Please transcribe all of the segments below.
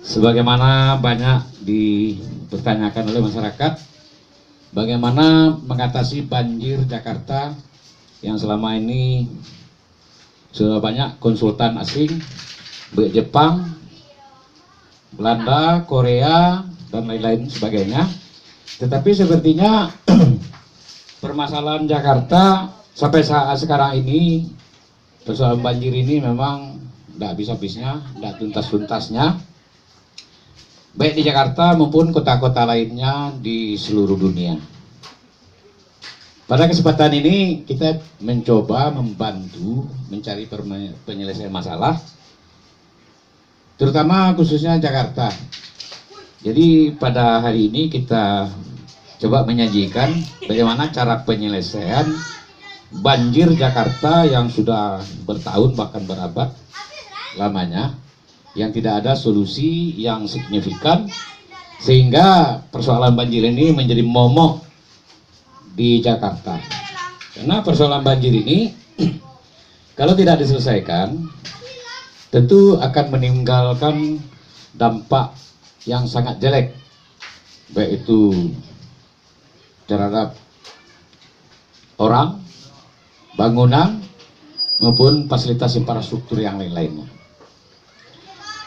Sebagaimana banyak dipertanyakan oleh masyarakat, bagaimana mengatasi banjir Jakarta yang selama ini sudah banyak konsultan asing, baik Jepang, Belanda, Korea, dan lain-lain sebagainya. Tetapi sepertinya permasalahan Jakarta sampai saat sekarang ini, persoalan banjir ini memang tidak bisa habisnya, tidak tuntas-tuntasnya, baik di Jakarta maupun kota-kota lainnya di seluruh dunia. Pada kesempatan ini kita mencoba membantu mencari penyelesaian masalah, terutama khususnya Jakarta. Jadi pada hari ini kita coba menyajikan bagaimana cara penyelesaian banjir Jakarta yang sudah bertahun bahkan berabad lamanya, yang tidak ada solusi yang signifikan, sehingga persoalan banjir ini menjadi momok di Jakarta. Karena persoalan banjir ini kalau tidak diselesaikan tentu akan meninggalkan dampak yang sangat jelek, baik itu terhadap orang, bangunan, maupun fasilitas infrastruktur yang lain-lainnya.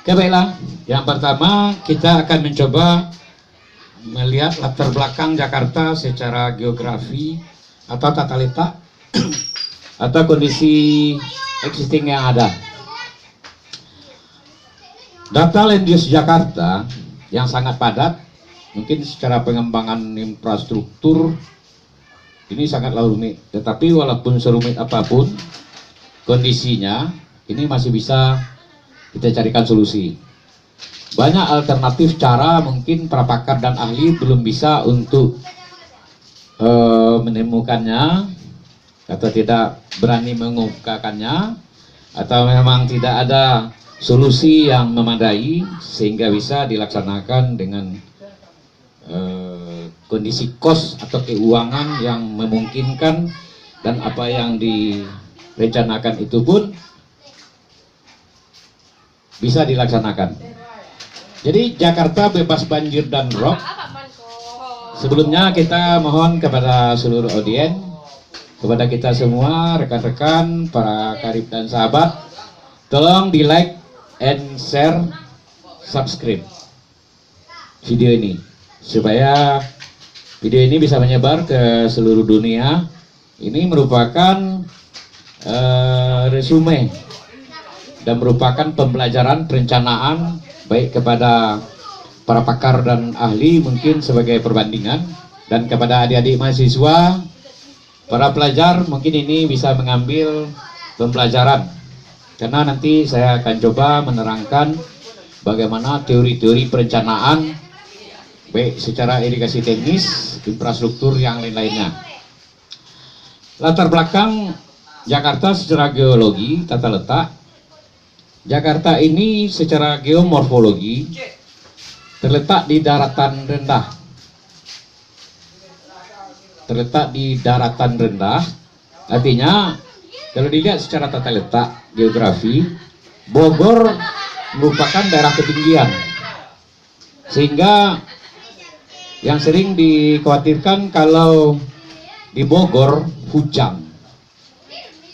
Oke, baiklah. Yang pertama kita akan mencoba melihat latar belakang Jakarta secara geografi atau tata letak atau kondisi existing yang ada. Data land use Jakarta yang sangat padat, mungkin secara pengembangan infrastruktur ini sangatlah rumit. Tetapi walaupun serumit apapun kondisinya, ini masih bisa kita carikan solusi. Banyak alternatif cara, mungkin para pakar dan ahli belum bisa untuk menemukannya, atau tidak berani mengungkapkannya, atau memang tidak ada solusi yang memadai sehingga bisa dilaksanakan dengan kondisi kos atau keuangan yang memungkinkan, dan apa yang direncanakan itu pun bisa dilaksanakan. Jadi Jakarta bebas banjir dan rob. Sebelumnya kita mohon kepada seluruh audiens, kepada kita semua, rekan-rekan, para karib dan sahabat, tolong di like and share, subscribe video ini, supaya video ini bisa menyebar ke seluruh dunia. Ini merupakan resume dan merupakan pembelajaran perencanaan, baik kepada para pakar dan ahli mungkin sebagai perbandingan, dan kepada adik-adik mahasiswa, para pelajar mungkin ini bisa mengambil pembelajaran. Karena nanti saya akan coba menerangkan bagaimana teori-teori perencanaan, baik secara irigasi teknis, infrastruktur yang lain-lainnya. Latar belakang Jakarta secara geologi, tata letak. Jakarta ini secara geomorfologi terletak di daratan rendah. Terletak di daratan rendah, artinya kalau dilihat secara tata letak geografi, Bogor merupakan daerah ketinggian, sehingga yang sering dikhawatirkan kalau di Bogor hujan,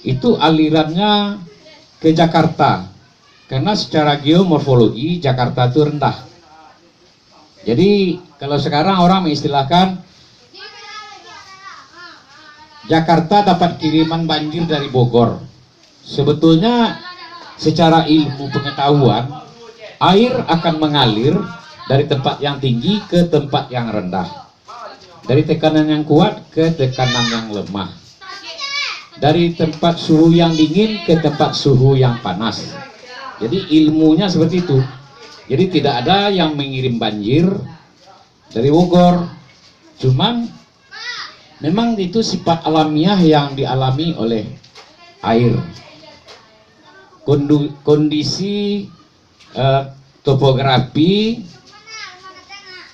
itu alirannya ke Jakarta. Karena secara geomorfologi Jakarta itu rendah. Jadi kalau sekarang orang mengistilahkan Jakarta dapat kiriman banjir dari Bogor. Sebetulnya secara ilmu pengetahuan, air akan mengalir dari tempat yang tinggi ke tempat yang rendah, dari tekanan yang kuat ke tekanan yang lemah, dari tempat suhu yang dingin ke tempat suhu yang panas. Jadi ilmunya seperti itu. Jadi tidak ada yang mengirim banjir dari Bogor. Cuman memang itu sifat alamiah yang dialami oleh air. Kondisi topografi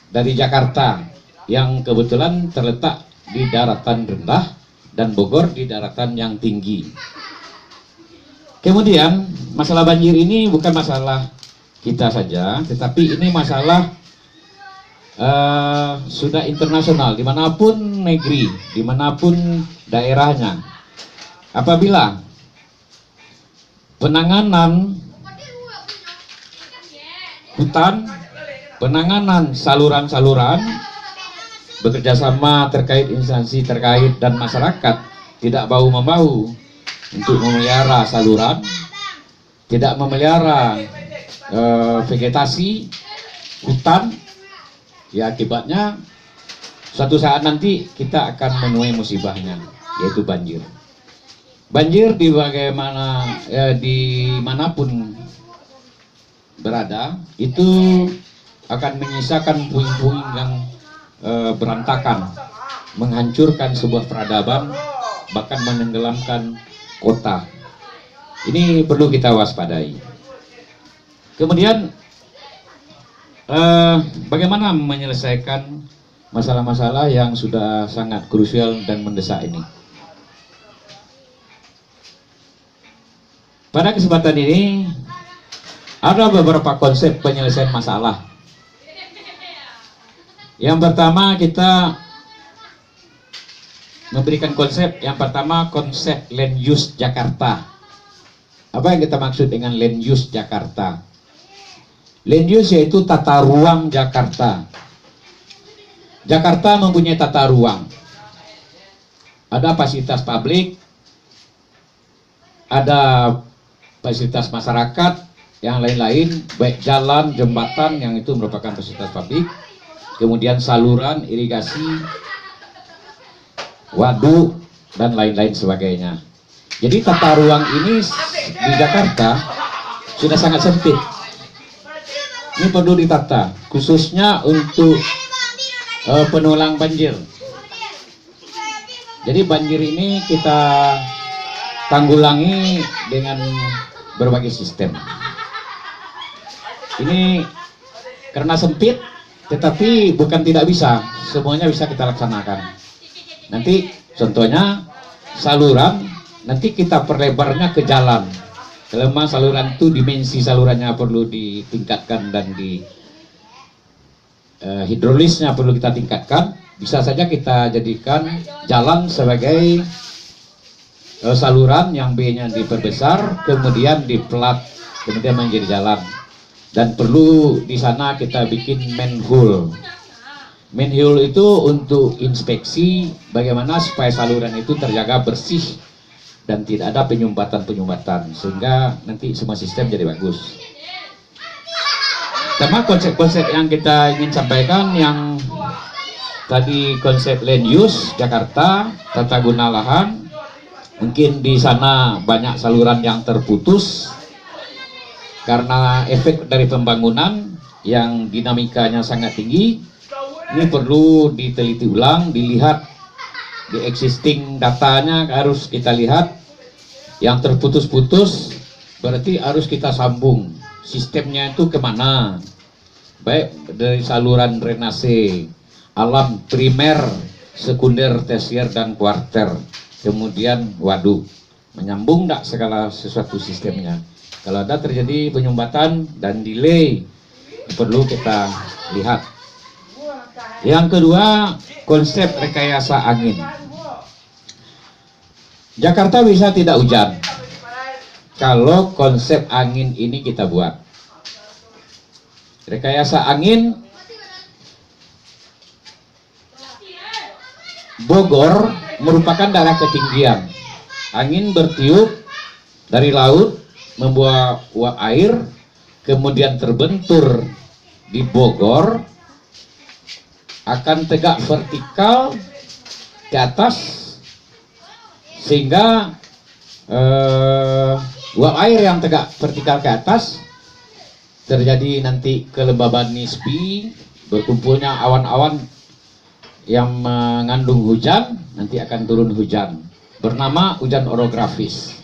dari Jakarta yang kebetulan terletak di daratan rendah dan Bogor di daratan yang tinggi. Kemudian masalah banjir ini bukan masalah kita saja, tetapi ini masalah sudah internasional, dimanapun negeri, dimanapun daerahnya. Apabila penanganan hutan, penanganan saluran-saluran, bekerjasama terkait instansi terkait dan masyarakat tidak bahu-membahu untuk memelihara saluran, tidak memelihara vegetasi hutan, ya akibatnya suatu saat nanti kita akan menuai musibahnya, yaitu banjir. Banjir di dimanapun berada itu akan menyisakan puing-puing yang berantakan, menghancurkan sebuah peradaban, bahkan menenggelamkan kota. Ini perlu kita waspadai. Kemudian bagaimana menyelesaikan masalah-masalah yang sudah sangat krusial dan mendesak ini? Pada kesempatan ini ada beberapa konsep penyelesaian masalah. Yang pertama, kita memberikan konsep. Yang pertama, konsep land use Jakarta. Apa yang kita maksud dengan land use Jakarta? Land use yaitu tata ruang Jakarta. Jakarta mempunyai tata ruang. Ada fasilitas publik, ada fasilitas masyarakat, yang lain-lain, baik jalan, jembatan yang itu merupakan fasilitas publik, kemudian saluran, irigasi, waduk, dan lain-lain sebagainya. Jadi tata ruang ini di Jakarta sudah sangat sempit. Ini perlu ditata, khususnya untuk penanggulangan banjir. Jadi banjir ini kita tanggulangi dengan berbagai sistem. Ini karena sempit, tetapi bukan tidak bisa, semuanya bisa kita laksanakan. Nanti contohnya saluran, nanti kita perlebarnya ke jalan. Kalau memang saluran itu dimensi salurannya perlu ditingkatkan dan di hidrolisnya perlu kita tingkatkan, bisa saja kita jadikan jalan sebagai saluran yang B-nya diperbesar, kemudian diplat, kemudian menjadi jalan. Dan perlu di sana kita bikin manhole. Manhole itu untuk inspeksi bagaimana supaya saluran itu terjaga bersih dan tidak ada penyumbatan-penyumbatan, sehingga nanti semua sistem jadi bagus. Sama konsep-konsep yang kita ingin sampaikan, yang tadi konsep land use Jakarta, tata guna lahan. Mungkin di sana banyak saluran yang terputus karena efek dari pembangunan yang dinamikanya sangat tinggi. Ini perlu diteliti ulang, dilihat di existing datanya, harus kita lihat yang terputus-putus, berarti harus kita sambung sistemnya itu kemana, baik dari saluran drainase, alam primer, sekunder, tersier, dan kuarter, kemudian waduk, menyambung tidak segala sesuatu sistemnya. Kalau ada terjadi penyumbatan dan delay, perlu kita lihat. Yang kedua, konsep rekayasa angin. Jakarta bisa tidak hujan kalau konsep angin ini kita buat. Rekayasa angin, Bogor merupakan daerah ketinggian. Angin bertiup dari laut, membawa uap air, kemudian terbentur di Bogor, akan tegak vertikal ke atas, sehingga uap air yang tegak vertikal ke atas terjadi nanti kelembaban nisbi, berkumpulnya awan-awan yang mengandung hujan, nanti akan turun hujan, bernama hujan orografis.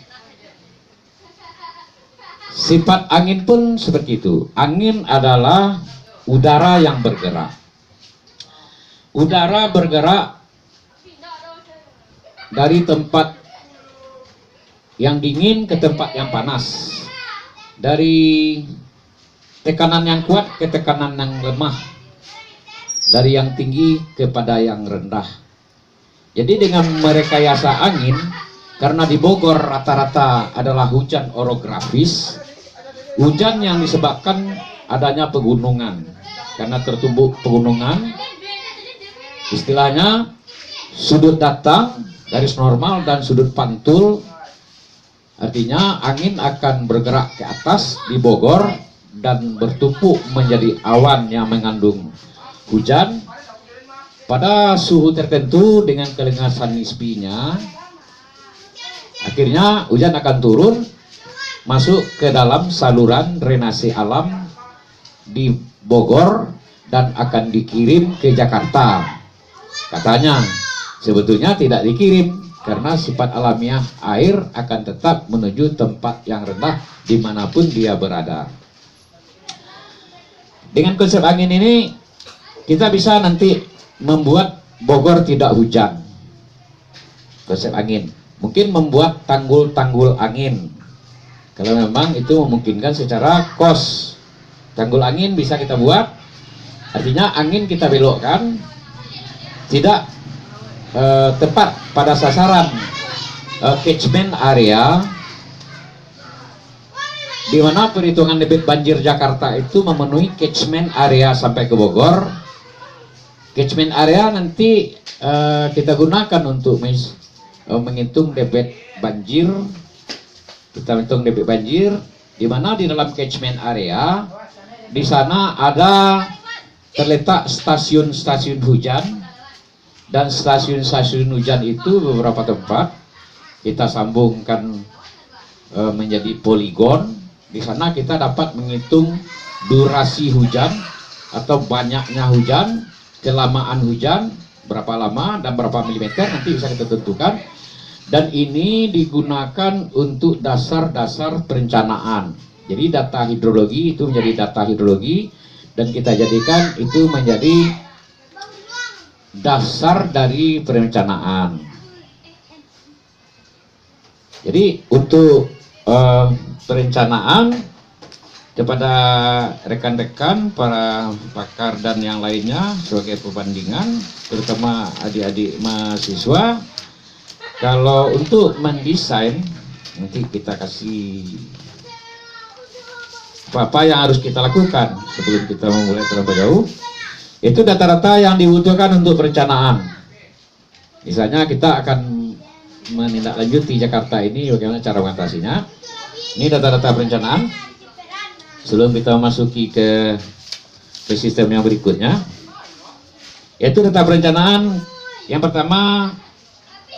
Sifat angin pun seperti itu. Angin adalah udara yang bergerak. Udara bergerak dari tempat yang dingin ke tempat yang panas, dari tekanan yang kuat ke tekanan yang lemah, dari yang tinggi kepada yang rendah. Jadi dengan merekayasa angin, karena di Bogor rata-rata adalah hujan orografis, hujan yang disebabkan adanya pegunungan. Karena tertumbuh pegunungan, istilahnya sudut datang, garis normal, dan sudut pantul. Artinya angin akan bergerak ke atas di Bogor dan bertumpuk menjadi awan yang mengandung hujan. Pada suhu tertentu dengan kelengasan nisbinya, akhirnya hujan akan turun masuk ke dalam saluran drainase alam di Bogor dan akan dikirim ke Jakarta. Katanya sebetulnya tidak dikirim karena sifat alamiah air akan tetap menuju tempat yang rendah dimanapun dia berada. Dengan konsep angin ini kita bisa nanti membuat Bogor tidak hujan. Konsep angin mungkin membuat tanggul-tanggul angin kalau memang itu memungkinkan secara kos. Tanggul angin bisa kita buat, artinya angin kita belokkan tidak tepat pada sasaran catchment area, di mana perhitungan debit banjir Jakarta itu memenuhi catchment area sampai ke Bogor. Catchment area nanti kita gunakan untuk menghitung debit banjir. Kita hitung debit banjir, di mana di dalam catchment area di sana ada terletak stasiun-stasiun hujan, dan stasiun-stasiun hujan itu beberapa tempat kita sambungkan menjadi poligon. Di sana kita dapat menghitung durasi hujan atau banyaknya hujan, kelamaan hujan, berapa lama dan berapa milimeter nanti bisa kita tentukan. Dan ini digunakan untuk dasar-dasar perencanaan. Jadi data hidrologi itu menjadi data hidrologi dan kita jadikan itu menjadi dasar dari perencanaan. Jadi untuk perencanaan kepada rekan-rekan para pakar dan yang lainnya sebagai perbandingan, terutama adik-adik mahasiswa, kalau untuk mendesain nanti kita kasih apa yang harus kita lakukan sebelum kita memulai terlalu jauh. Itu data-data yang dibutuhkan untuk perencanaan. Misalnya kita akan menindaklanjuti Jakarta ini, bagaimana cara mengatasinya. Ini data-data perencanaan sebelum kita memasuki ke sistem yang berikutnya, yaitu data perencanaan. Yang pertama,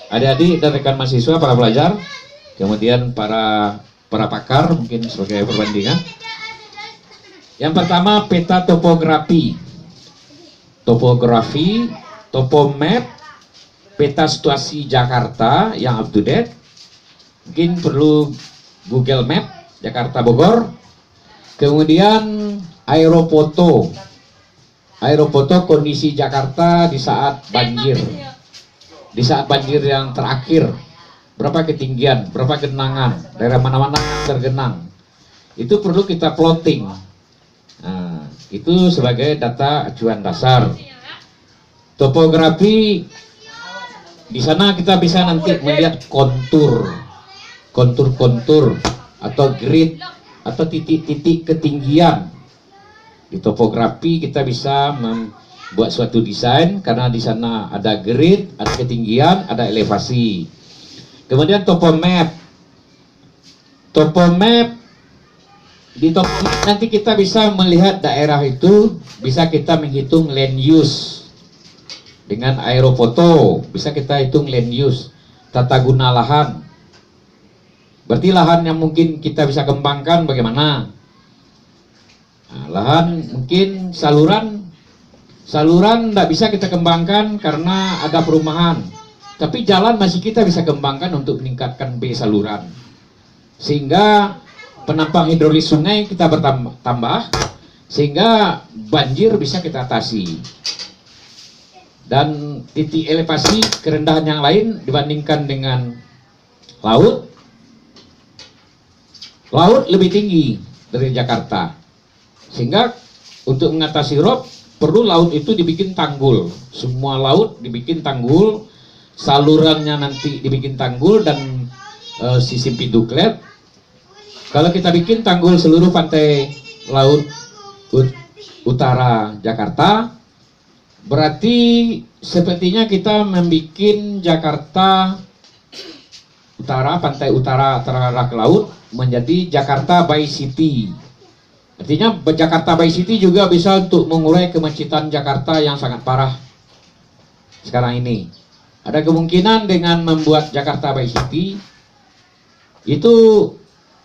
adik-adik dan rekan mahasiswa, para pelajar, kemudian para pakar mungkin sebagai perbandingan. Yang pertama, peta topografi, topomap, peta situasi Jakarta yang up to date. Mungkin perlu Google Map Jakarta Bogor. Kemudian aerofoto kondisi Jakarta di saat banjir, yang terakhir, berapa ketinggian, berapa genangan, daerah mana-mana tergenang, itu perlu kita plotting. Nah, itu sebagai data acuan dasar. Topografi, di sana kita bisa nanti melihat kontur atau grid atau titik-titik ketinggian. Di topografi kita bisa membuat suatu desain karena di sana ada grid, ada ketinggian, ada elevasi. Kemudian topomap di topomap nanti kita bisa melihat daerah itu, bisa kita menghitung land use. Dengan aerofoto bisa kita hitung land use, tata guna lahan. Berarti lahan yang mungkin kita bisa kembangkan bagaimana? Nah, lahan mungkin saluran tidak bisa kita kembangkan karena ada perumahan. Tapi jalan masih kita bisa kembangkan untuk meningkatkan B saluran. Sehingga penampang hidrolis sungai kita bertambah, sehingga banjir bisa kita atasi. Dan titik elevasi kerendahan yang lain dibandingkan dengan laut lebih tinggi dari Jakarta. Sehingga untuk mengatasi rob perlu laut itu dibikin tanggul. Semua laut dibikin tanggul, salurannya nanti dibikin tanggul, dan sistem pintu klep. Kalau kita bikin tanggul seluruh pantai laut utara Jakarta, berarti sepertinya kita membuat Jakarta Utara, pantai utara terarah ke laut, menjadi Jakarta by City. Artinya Jakarta by City juga bisa untuk mengurai kemacetan Jakarta yang sangat parah sekarang ini. Ada kemungkinan dengan membuat Jakarta by City itu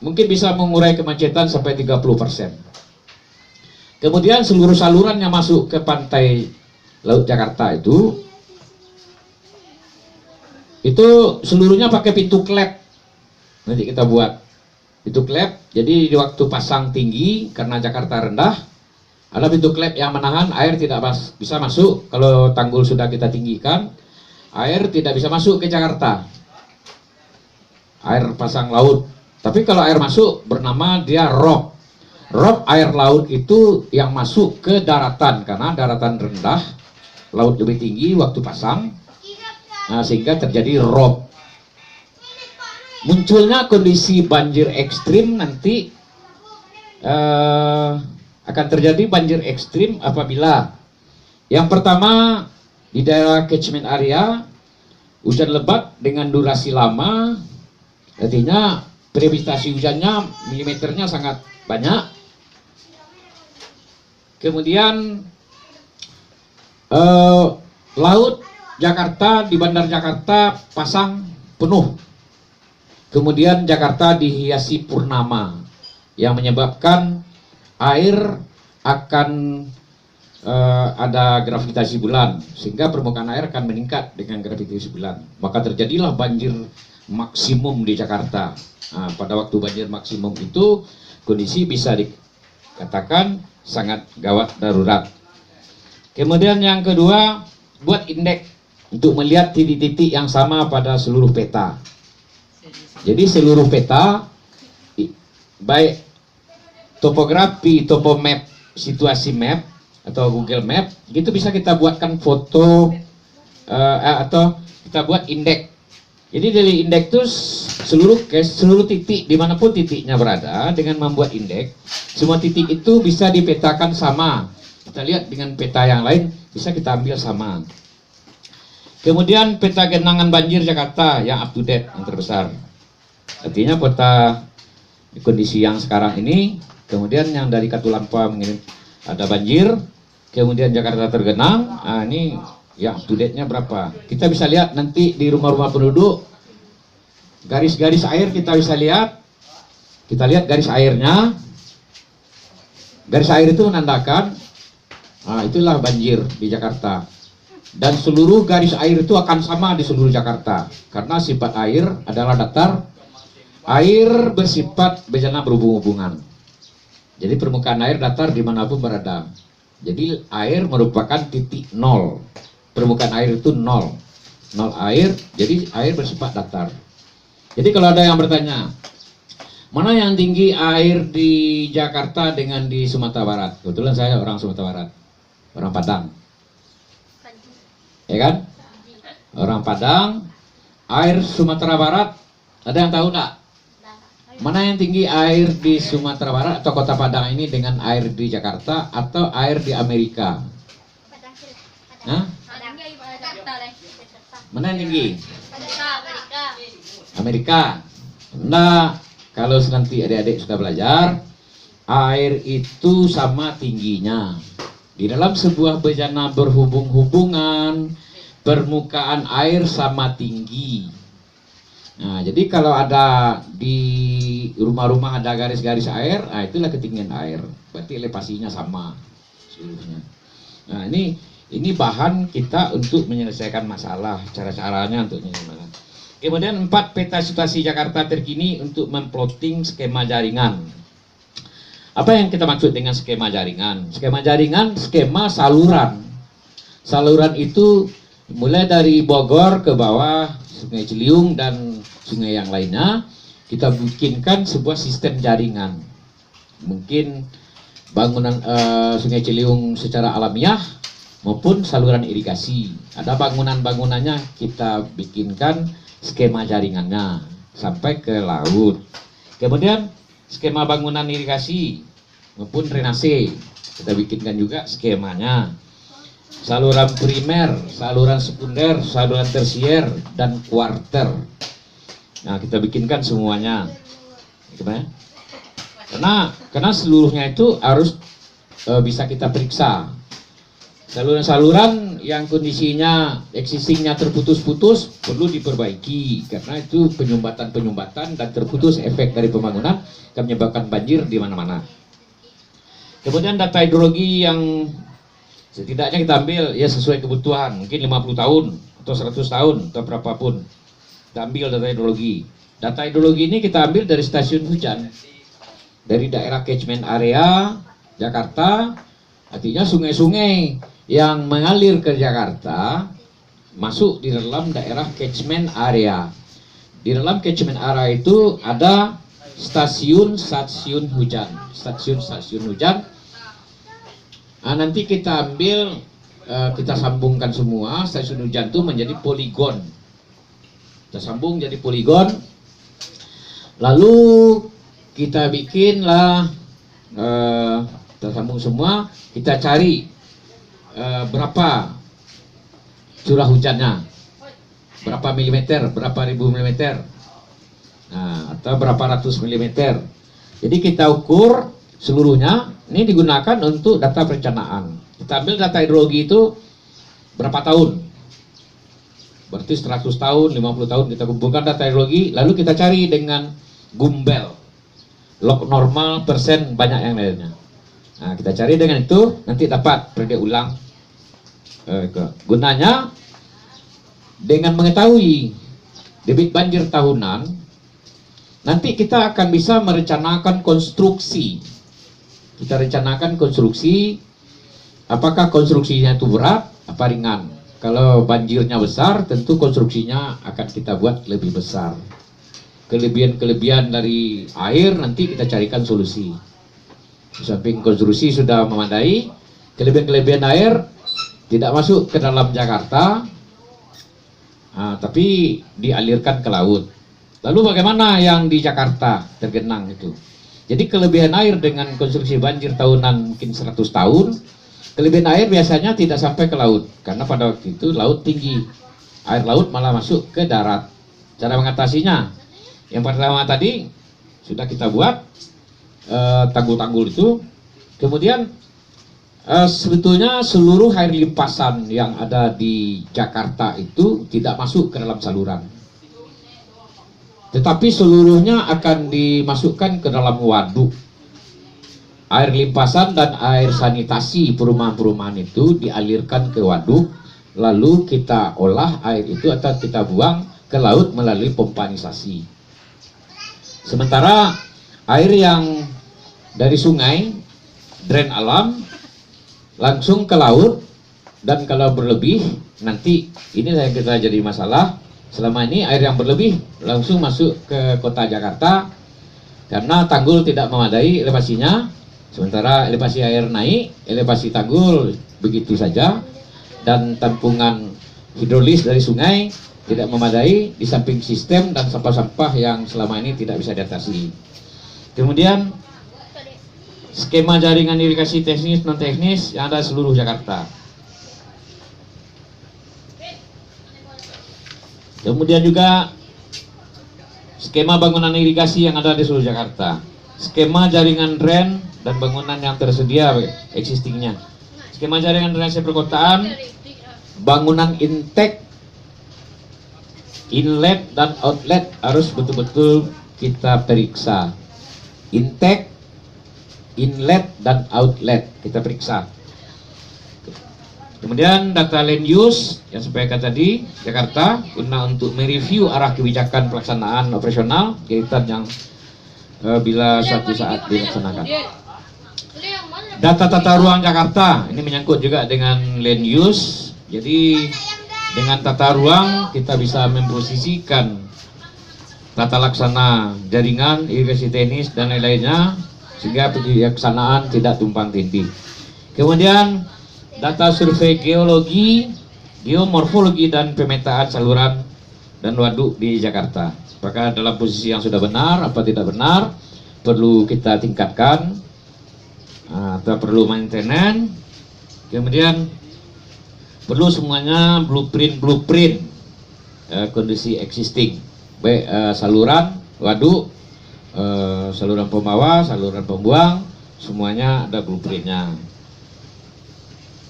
mungkin bisa mengurai kemacetan sampai 30%. Kemudian seluruh saluran yang masuk ke pantai laut Jakarta itu seluruhnya pakai pintu klep. Nanti kita buat pintu klep. Jadi di waktu pasang tinggi, karena Jakarta rendah, ada pintu klep yang menahan air tidak bisa masuk. Kalau tanggul sudah kita tinggikan, air tidak bisa masuk ke Jakarta, air pasang laut. Tapi kalau air masuk, bernama dia rob. Rob air laut itu yang masuk ke daratan, karena daratan rendah, laut lebih tinggi waktu pasang. Nah, sehingga terjadi rob. Munculnya kondisi banjir ekstrim nanti akan terjadi banjir ekstrim apabila yang pertama di daerah catchment area hujan lebat dengan durasi lama, artinya presentasi hujannya milimeternya sangat banyak. Kemudian laut Jakarta di Bandar Jakarta pasang penuh. Kemudian Jakarta dihiasi purnama yang menyebabkan air akan ada gravitasi bulan, sehingga permukaan air akan meningkat dengan gravitasi bulan. Maka terjadilah banjir maksimum di Jakarta. Nah, pada waktu banjir maksimum itu kondisi bisa dikatakan sangat gawat darurat. Kemudian yang kedua, buat indeks untuk melihat titik-titik yang sama pada seluruh peta. Jadi seluruh peta, baik topografi, topomap, situasi map atau Google Map, itu bisa kita buatkan foto atau kita buat indeks. Jadi dari indeks itu seluruh titik dimanapun titiknya berada, dengan membuat indeks, semua titik itu bisa dipetakan sama. Kita lihat dengan peta yang lain bisa kita ambil sama. Kemudian peta genangan banjir Jakarta yang up to date, yang terbesar. Artinya peta kondisi yang sekarang ini, kemudian yang dari Katulampa mengirim ada banjir, kemudian Jakarta tergenang. Nah, ini yang up to date-nya berapa. Kita bisa lihat nanti di rumah-rumah penduduk, garis-garis air kita bisa lihat. Kita lihat garis airnya. Garis air itu menandakan, nah, itulah banjir di Jakarta. Dan seluruh garis air itu akan sama di seluruh Jakarta, karena sifat air adalah datar. Air bersifat bencana berhubung-hubungan. Jadi permukaan air datar dimanapun berada. Jadi air merupakan titik nol. Permukaan air itu nol. Nol air, jadi air bersifat datar. Jadi kalau ada yang bertanya, mana yang tinggi air di Jakarta dengan di Sumatera Barat? Kebetulan saya orang Sumatera Barat, orang Padang. Ya kan? Orang Padang, air Sumatera Barat, ada yang tahu enggak? Mana yang tinggi air di Sumatera Barat atau kota Padang ini dengan air di Jakarta atau air di Amerika? Hah? Mana yang tinggi? Amerika. Nah, kalau nanti adik-adik sudah belajar, air itu sama tingginya. Di dalam sebuah bencana berhubung-hubungan, permukaan air sama tinggi. Nah, jadi kalau ada di rumah-rumah ada garis-garis air, nah itulah ketinggian air. Berarti elevasinya sama seluruhnya. Nah, ini bahan kita untuk menyelesaikan masalah, cara-caranya untuk gimana. Kemudian 4 peta situasi Jakarta terkini untuk memplotting skema jaringan. Apa yang kita maksud dengan skema jaringan? Skema jaringan, skema saluran. Saluran itu mulai dari Bogor ke bawah, Sungai Ciliwung dan sungai yang lainnya, kita bikinkan sebuah sistem jaringan. Mungkin bangunan Sungai Ciliwung secara alamiah maupun saluran irigasi. Ada bangunan-bangunannya kita bikinkan skema jaringannya sampai ke laut. Kemudian skema bangunan irigasi maupun drainase kita bikinkan juga skemanya. Saluran primer, saluran sekunder, saluran tersier, dan kuarter. Nah, kita bikinkan semuanya. Gimana? Karena seluruhnya itu harus bisa kita periksa. Saluran-saluran yang kondisinya existingnya terputus-putus perlu diperbaiki karena itu penyumbatan dan terputus efek dari pembangunan akan menyebabkan banjir di mana-mana. Kemudian data hidrologi yang setidaknya kita ambil ya sesuai kebutuhan, mungkin 50 tahun atau 100 tahun atau berapapun. Kita ambil data hidrologi. Data hidrologi ini kita ambil dari stasiun hujan, dari daerah catchment area Jakarta, artinya sungai-sungai yang mengalir ke Jakarta masuk di dalam daerah catchment area. Di dalam catchment area itu ada stasiun hujan. Stasiun hujan. Nah, nanti kita ambil, kita sambungkan semua stasiun hujan itu menjadi poligon. Kita sambung jadi poligon. Lalu kita bikinlah, kita sambung semua. Kita cari berapa curah hujannya, berapa milimeter, berapa ribu milimeter, nah, atau berapa ratus milimeter. Jadi kita ukur seluruhnya. Ini digunakan untuk data perencanaan. Kita ambil data hidrologi itu berapa tahun, berarti 100 tahun, 50 tahun kita kumpulkan data hidrologi. Lalu kita cari dengan gumbel, log normal, persen, banyak yang lainnya. Nah, kita cari dengan itu, nanti dapat periode ulang. Gunanya dengan mengetahui debit banjir tahunan, nanti kita akan bisa merencanakan konstruksi. Kita rencanakan konstruksi, apakah konstruksinya itu berat, apa ringan. Kalau banjirnya besar, tentu konstruksinya akan kita buat lebih besar. Kelebihan-kelebihan dari air nanti kita carikan solusi. Di samping konstruksi sudah memadai, kelebihan-kelebihan air tidak masuk ke dalam Jakarta, tapi dialirkan ke laut. Lalu bagaimana yang di Jakarta tergenang itu? Jadi kelebihan air dengan konstruksi banjir tahunan mungkin 100 tahun, kelebihan air biasanya tidak sampai ke laut. Karena pada waktu itu laut tinggi, air laut malah masuk ke darat. Cara mengatasinya, yang pertama tadi sudah kita buat tanggul-tanggul itu. Kemudian sebetulnya seluruh air limpasan yang ada di Jakarta itu tidak masuk ke dalam saluran, tetapi seluruhnya akan dimasukkan ke dalam waduk. Air limpasan dan air sanitasi perumahan-perumahan itu dialirkan ke waduk, lalu kita olah air itu atau kita buang ke laut melalui pompanisasi. Sementara air yang dari sungai, drain alam, langsung ke laut, dan kalau berlebih, nanti ini yang kita jadi masalah. Selama ini air yang berlebih langsung masuk ke kota Jakarta karena tanggul tidak memadai elevasinya. Sementara elevasi air naik, elevasi tanggul begitu saja, dan tampungan hidrolis dari sungai tidak memadai, di samping sistem dan sampah-sampah yang selama ini tidak bisa diatasi. Kemudian skema jaringan irigasi teknis non teknis yang ada seluruh Jakarta. Kemudian juga skema bangunan irigasi yang ada di seluruh Jakarta, skema jaringan drain dan bangunan yang tersedia existingnya, skema jaringan drainase perkotaan, bangunan intake, inlet dan outlet harus betul-betul kita periksa. Intake, inlet dan outlet kita periksa. Kemudian data land use yang sampaikan tadi Jakarta guna untuk mereview arah kebijakan pelaksanaan operasional kegiatan yang bila suatu saat dilaksanakan. Data tata ruang Jakarta ini menyangkut juga dengan land use. Jadi dengan tata ruang kita bisa memposisikan tata laksana jaringan irigasi teknis dan lain-lainnya sehingga pelaksanaan tidak tumpang tindih. Kemudian data survei geologi, geomorfologi dan pemetaan saluran dan waduk di Jakarta. Apakah dalam posisi yang sudah benar, apa tidak benar, perlu kita tingkatkan atau perlu maintenance. Kemudian perlu semuanya blueprint kondisi existing, baik saluran, waduk, saluran pembawa, saluran pembuang, semuanya ada blueprintnya.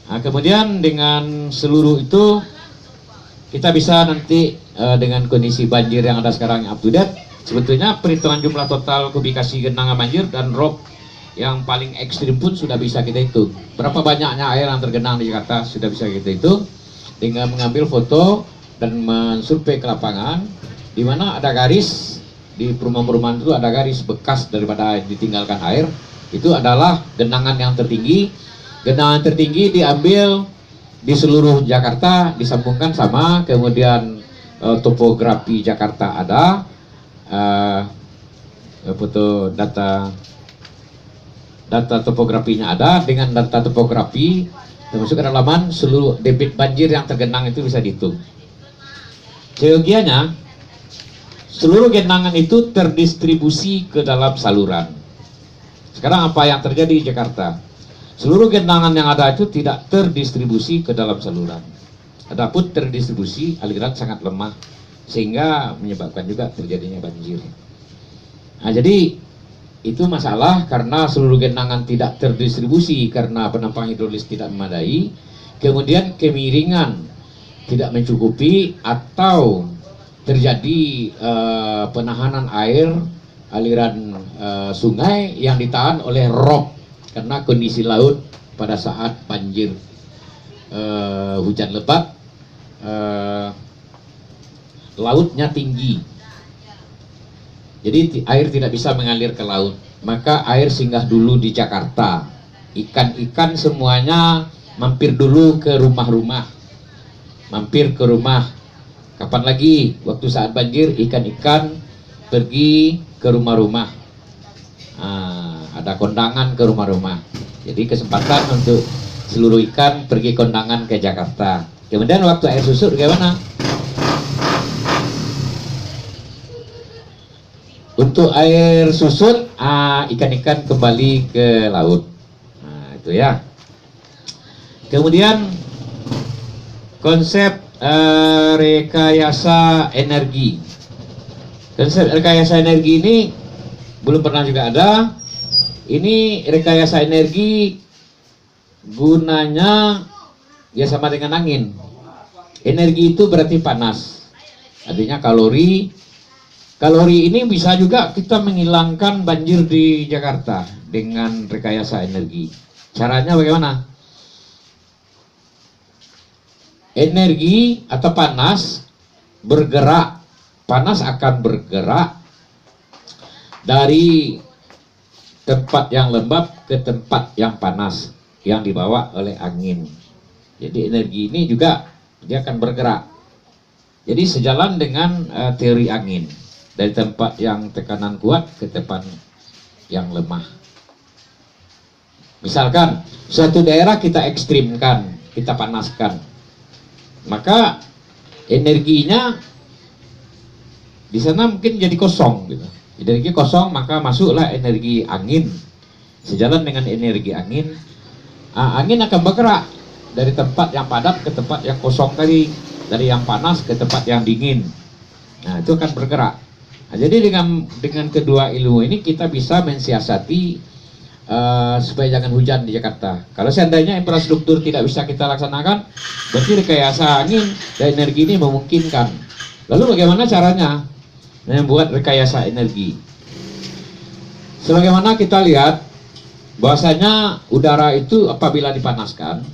Nah, kemudian dengan seluruh itu kita bisa nanti dengan kondisi banjir yang ada sekarang yang up to date, sebetulnya perhitungan jumlah total kubikasi genangan banjir dan rob yang paling ekstrim pun sudah bisa kita hitung. Berapa banyaknya air yang tergenang di Jakarta sudah bisa kita hitung dengan mengambil foto dan mensurvei ke lapangan, di mana ada garis di perumahan-perumahan itu, ada garis bekas daripada ditinggalkan air. Itu adalah genangan yang tertinggi. Genangan tertinggi diambil di seluruh Jakarta, disambungkan sama, kemudian topografi Jakarta ada, foto data topografinya ada, dengan data topografi termasuk kedalaman seluruh debit banjir yang tergenang itu bisa dihitung. Seyogianya seluruh genangan itu terdistribusi ke dalam saluran. Sekarang apa yang terjadi di Jakarta? Seluruh genangan yang ada itu tidak terdistribusi ke dalam saluran. Adapun terdistribusi, aliran sangat lemah sehingga menyebabkan juga terjadinya banjir. Nah, jadi itu masalah karena seluruh genangan tidak terdistribusi karena penampang hidrolis tidak memadai, kemudian kemiringan tidak mencukupi atau terjadi penahanan air aliran sungai yang ditahan oleh rob karena kondisi laut pada saat banjir hujan lebat, lautnya tinggi, jadi air tidak bisa mengalir ke laut, maka air singgah dulu di Jakarta. Ikan-ikan semuanya mampir dulu ke rumah-rumah, mampir ke rumah. Kapan lagi waktu saat banjir ikan-ikan pergi ke rumah-rumah, ada kondangan ke rumah-rumah, jadi kesempatan untuk seluruh ikan pergi kondangan ke Jakarta. Kemudian waktu air susut bagaimana? Untuk air susut, ikan-ikan kembali ke laut. Nah, itu ya. Kemudian konsep rekayasa energi. Konsep rekayasa energi ini belum pernah juga ada. Ini rekayasa energi gunanya ya sama dengan angin. Energi itu berarti panas, artinya kalori. Kalori ini bisa juga kita menghilangkan banjir di Jakarta dengan rekayasa energi. Caranya bagaimana? Energi atau panas bergerak, panas akan bergerak dari tempat yang lembab ke tempat yang panas yang dibawa oleh angin. Jadi energi ini juga dia akan bergerak. Jadi sejalan dengan teori angin, dari tempat yang tekanan kuat ke tempat yang lemah. Misalkan suatu daerah kita ekstrimkan, kita panaskan, maka energinya di sana mungkin jadi kosong gitu. Energi kosong, maka masuklah energi angin. Sejalan dengan energi angin, angin akan bergerak dari tempat yang padat ke tempat yang kosong tadi, dari yang panas ke tempat yang dingin. Nah, itu akan bergerak. Nah, jadi dengan kedua ilmu ini kita bisa mensiasati supaya jangan hujan di Jakarta. Kalau seandainya infrastruktur tidak bisa kita laksanakan, berarti rekayasa angin dan energi ini memungkinkan. Lalu bagaimana caranya membuat rekayasa energi? Sebagaimana kita lihat bahwasanya udara itu apabila dipanaskan,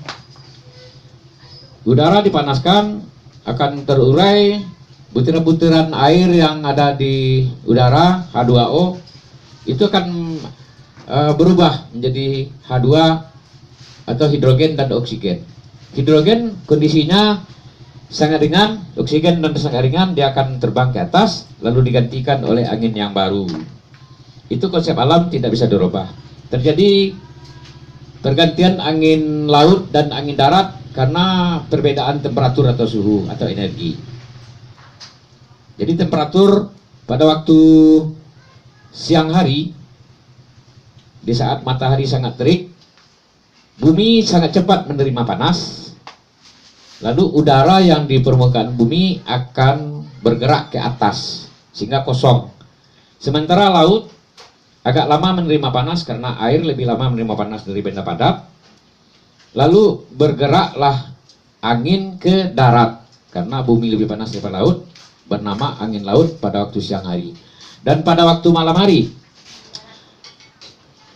udara dipanaskan akan terurai butiran-butiran air yang ada di udara, H2O, itu akan berubah menjadi H2 atau hidrogen dan oksigen. Hidrogen kondisinya sangat ringan, oksigen dan sangat ringan, dia akan terbang ke atas lalu digantikan oleh angin yang baru. Itu konsep alam, tidak bisa dirubah. terjadi pergantian angin laut dan angin darat karena perbedaan temperatur atau suhu atau energi. Jadi temperatur pada waktu siang hari, di saat matahari sangat terik, bumi sangat cepat menerima panas, lalu udara yang di permukaan bumi akan bergerak ke atas sehingga kosong. Sementara laut agak lama menerima panas karena air lebih lama menerima panas dari benda padat. Lalu bergeraklah angin ke darat karena bumi lebih panas daripada laut, bernama angin laut pada waktu siang hari. Dan pada waktu malam hari,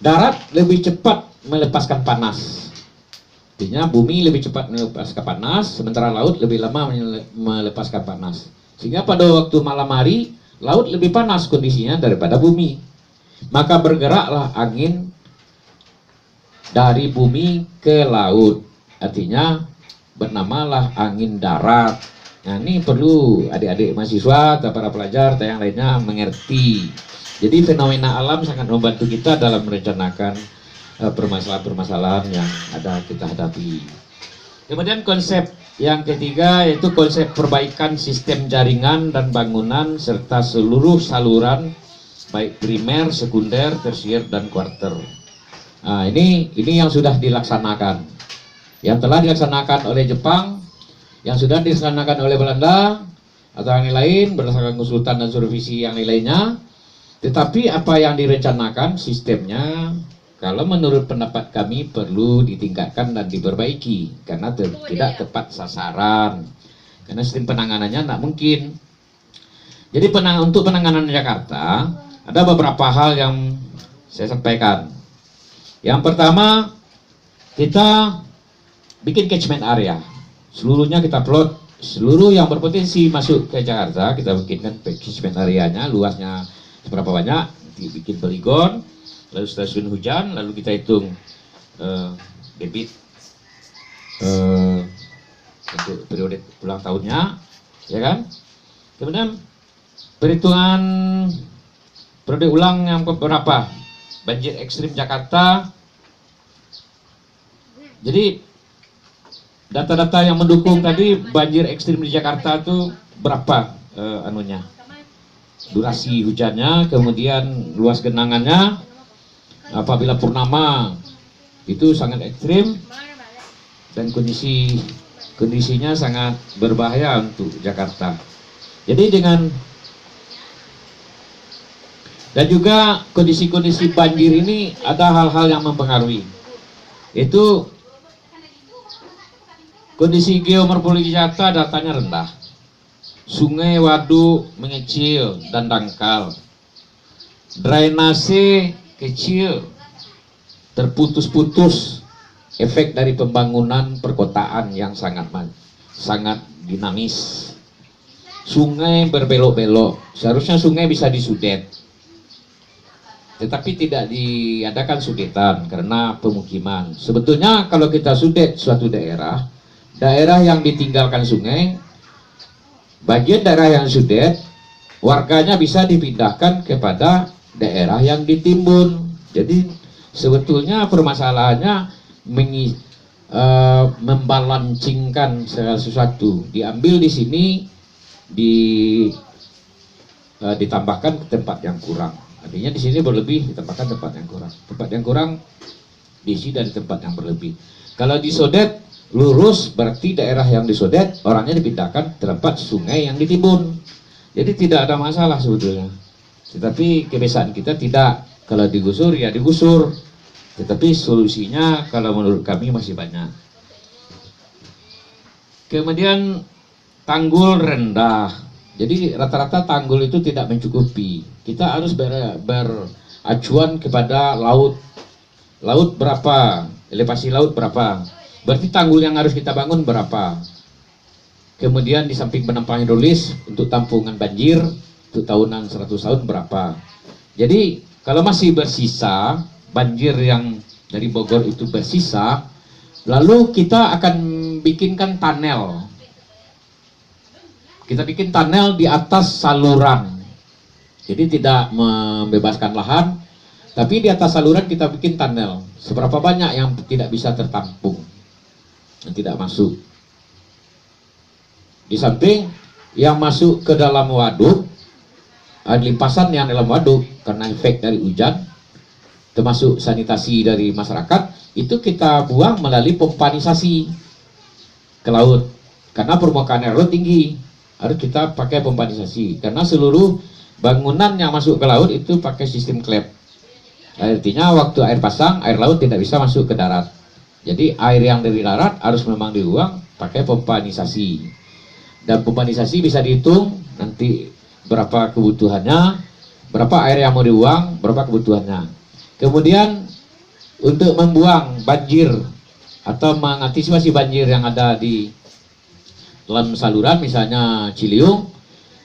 darat lebih cepat melepaskan panas. Artinya bumi lebih cepat melepaskan panas, sementara laut lebih lama melepaskan panas. Sehingga pada waktu malam hari, laut lebih panas kondisinya daripada bumi. Maka bergeraklah angin dari bumi ke laut. Artinya bernamalah angin darat. Nah, ini perlu adik-adik mahasiswa atau para pelajar atau yang lainnya mengerti. Jadi fenomena alam sangat membantu kita dalam merencanakan permasalahan-permasalahan yang ada kita hadapi. Kemudian konsep yang ketiga yaitu konsep perbaikan sistem jaringan dan bangunan serta seluruh saluran baik primer, sekunder, tersier dan kuarter. Nah, ini yang sudah dilaksanakan. Yang telah dilaksanakan oleh Jepang, yang sudah dilaksanakan oleh Belanda atau yang lain berdasarkan konsultan dan supervisi yang lainnya. Tetapi apa yang direncanakan sistemnya, kalau menurut pendapat kami perlu ditingkatkan dan diperbaiki karena tidak tepat sasaran. Karena sistem penanganannya tidak mungkin. Jadi untuk penanganan Jakarta ada beberapa hal yang saya sampaikan. Yang pertama, kita bikin catchment area. Seluruhnya kita plot, seluruh yang berpotensi masuk ke Jakarta kita bikinkan catchment areanya, luasnya seberapa banyak, dibikin poligon. Lalu stasiun hujan, lalu kita hitung debit untuk periode ulang tahunnya, ya kan? Kemudian perhitungan periode ulang yang berapa? Banjir ekstrim Jakarta. Jadi data-data yang mendukung tadi banjir ekstrim di Jakarta itu berapa durasi hujannya, kemudian luas genangannya. Apabila purnama itu sangat ekstrim dan kondisinya sangat berbahaya untuk Jakarta. Jadi dan juga kondisi-kondisi banjir ini ada hal-hal yang mempengaruhi. Itu kondisi geomorfologi Jakarta datanya rendah. Sungai, waduk mengecil dan dangkal. Drainase kecil, terputus-putus, efek dari pembangunan perkotaan yang sangat dinamis. Sungai berbelok-belok, seharusnya sungai bisa disudet, tetapi tidak diadakan sudetan karena pemukiman. Sebetulnya kalau kita sudet suatu daerah yang ditinggalkan sungai, bagian daerah yang sudet, warganya bisa dipindahkan kepada daerah yang ditimbun. Jadi sebetulnya permasalahannya membalancingkan segala sesuatu. Diambil di sini, ditambahkan ke tempat yang kurang. Artinya di sini berlebih, ditambahkan tempat yang kurang. Tempat yang kurang diisi dari tempat yang berlebih. Kalau disodet lurus, berarti daerah yang disodet orangnya dipindahkan ke tempat sungai yang ditimbun. Jadi tidak ada masalah sebetulnya. Tetapi kebiasaan kita tidak, kalau digusur ya digusur, tetapi solusinya kalau menurut kami masih banyak. Kemudian tanggul rendah, jadi rata-rata tanggul itu tidak mencukupi. Kita harus beracuan kepada laut. Laut berapa, elevasi laut berapa, berarti tanggul yang harus kita bangun berapa. Kemudian di samping penampang hidrolis untuk tampungan banjir untuk tahunan 100 tahun berapa. Jadi kalau masih bersisa banjir yang dari Bogor itu bersisa, lalu kita akan bikinkan tunnel. Kita bikin tunnel di atas saluran. Jadi tidak membebaskan lahan, Tapi di atas saluran kita bikin tunnel. Seberapa banyak yang tidak bisa tertampung, yang tidak masuk. Di samping yang masuk ke dalam waduk, limpasan yang dalam waduk karena efek dari hujan, termasuk sanitasi dari masyarakat, itu kita buang melalui pompanisasi ke laut. Karena permukaan air laut tinggi, harus kita pakai pompanisasi. Karena seluruh bangunan yang masuk ke laut itu pakai sistem klep. Artinya waktu air pasang, air laut tidak bisa masuk ke darat. Jadi air yang dari darat harus memang dibuang pakai pompanisasi. Dan pompanisasi bisa dihitung nanti berapa kebutuhannya, berapa air yang mau dibuang, berapa kebutuhannya. Kemudian untuk membuang banjir atau mengantisipasi banjir yang ada di dalam saluran, misalnya Ciliwung,